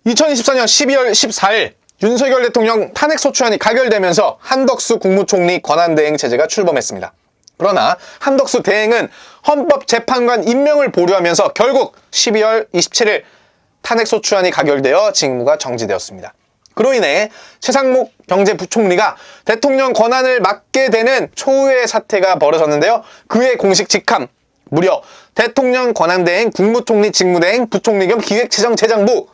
2024년 12월 14일 윤석열 대통령 탄핵소추안이 가결되면서 한덕수 국무총리 권한대행 체제가 출범했습니다. 그러나 한덕수 대행은 헌법재판관 임명을 보류하면서 결국 12월 27일 탄핵소추안이 가결되어 직무가 정지되었습니다. 그로 인해 최상목 경제부총리가 대통령 권한을 맡게 되는 초유의 사태가 벌어졌는데요. 그의 공식 직함, 무려 대통령 권한대행 국무총리 직무대행 부총리 겸 기획재정재정부,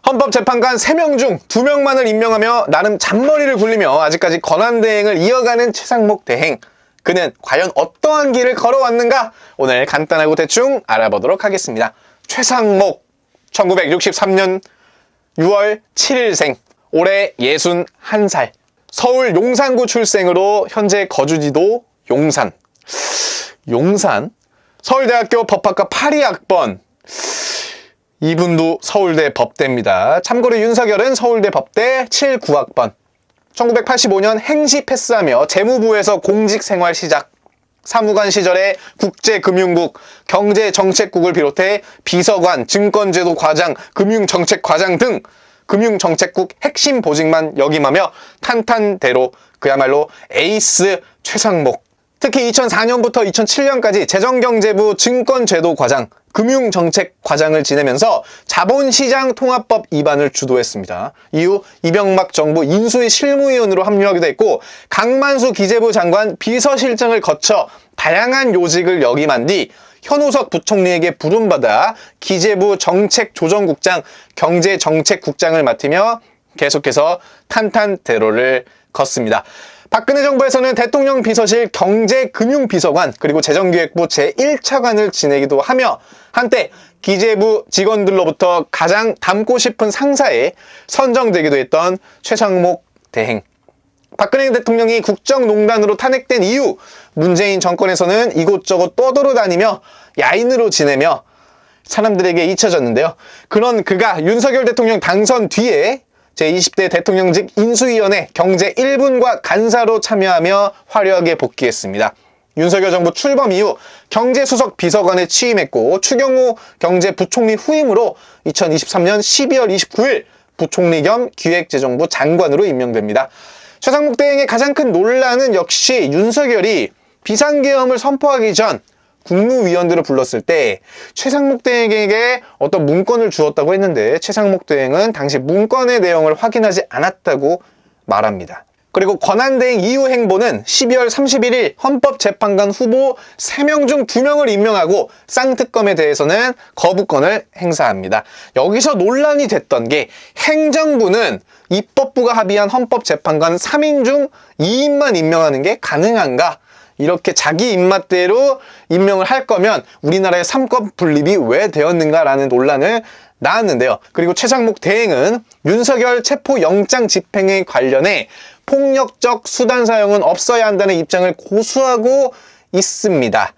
헌법재판관 3명 중 2명만을 임명하며 나름 잔머리를 굴리며 아직까지 권한대행을 이어가는 최상목 대행. 그는 과연 어떠한 길을 걸어왔는가? 오늘 간단하고 대충 알아보도록 하겠습니다. 최상목, 1963년 6월 7일생, 올해 61살, 서울 용산구 출생으로 현재 거주지도 용산. 서울대학교 법학과 82학번. 이분도 서울대 법대입니다. 참고로 윤석열은 서울대 법대 79학번. 1985년 행시 패스하며 재무부에서 공직 생활 시작. 사무관 시절에 국제금융국, 경제정책국을 비롯해 비서관, 증권제도 과장, 금융정책과장 등 금융정책국 핵심 보직만 역임하며 탄탄대로 그야말로 에이스 최상목. 특히 2004년부터 2007년까지 재정경제부 증권제도과장, 금융정책과장을 지내면서 자본시장 통합법 입안을 주도했습니다. 이후 이명박 정부 인수위 실무위원으로 합류하기도 했고 강만수 기재부 장관 비서실장을 거쳐 다양한 요직을 역임한 뒤 현우석 부총리에게 부름받아 기재부 정책조정국장, 경제정책국장을 맡으며 계속해서 탄탄대로를 걷습니다. 박근혜 정부에서는 대통령 비서실 경제금융비서관 그리고 재정기획부 제1차관을 지내기도 하며 한때 기재부 직원들로부터 가장 닮고 싶은 상사에 선정되기도 했던 최상목 대행. 박근혜 대통령이 국정농단으로 탄핵된 이후 문재인 정권에서는 이곳저곳 떠돌아다니며 야인으로 지내며 사람들에게 잊혀졌는데요. 그런 그가 윤석열 대통령 당선 뒤에 제20대 대통령직 인수위원회 경제 1분과 간사로 참여하며 화려하게 복귀했습니다. 윤석열 정부 출범 이후 경제수석 비서관에 취임했고 추경호 경제부총리 후임으로 2023년 12월 29일 부총리 겸 기획재정부 장관으로 임명됩니다. 최상목 대행의 가장 큰 논란은 역시 윤석열이 비상계엄을 선포하기 전 국무위원들을 불렀을 때 최상목 대행에게 어떤 문건을 주었다고 했는데 최상목 대행은 당시 문건의 내용을 확인하지 않았다고 말합니다. 그리고 권한대행 이후 행보는 12월 31일 헌법재판관 후보 3명 중 2명을 임명하고 쌍특검에 대해서는 거부권을 행사합니다. 여기서 논란이 됐던 게 행정부는 입법부가 합의한 헌법재판관 3인 중 2인만 임명하는 게 가능한가? 이렇게 자기 입맛대로 임명을 할 거면 우리나라의 3권 분립이 왜 되었는가라는 논란을 낳았는데요. 그리고 최상목 대행은 윤석열 체포영장 집행에 관련해 폭력적 수단 사용은 없어야 한다는 입장을 고수하고 있습니다.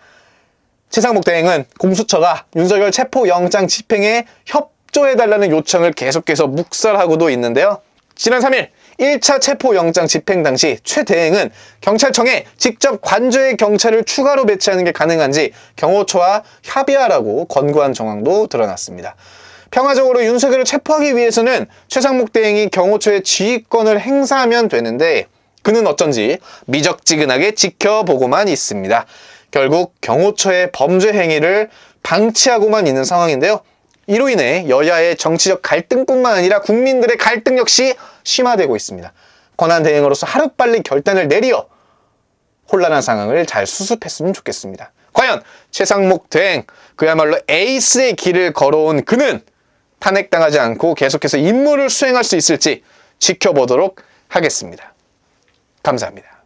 최상목 대행은 공수처가 윤석열 체포영장 집행에 협조해달라는 요청을 계속해서 묵살하고도 있는데요. 지난 3일 1차 체포영장 집행 당시 최 대행은 경찰청에 직접 관저의 경찰을 추가로 배치하는 게 가능한지 경호처와 협의하라고 권고한 정황도 드러났습니다. 평화적으로 윤석열을 체포하기 위해서는 최상목 대행이 경호처의 지휘권을 행사하면 되는데 그는 어쩐지 미적지근하게 지켜보고만 있습니다. 결국 경호처의 범죄 행위를 방치하고만 있는 상황인데요. 이로 인해 여야의 정치적 갈등뿐만 아니라 국민들의 갈등 역시 심화되고 있습니다. 권한대행으로서 하루빨리 결단을 내리어 혼란한 상황을 잘 수습했으면 좋겠습니다. 과연 최상목 대행, 그야말로 에이스의 길을 걸어온 그는 탄핵당하지 않고 계속해서 임무를 수행할 수 있을지 지켜보도록 하겠습니다. 감사합니다.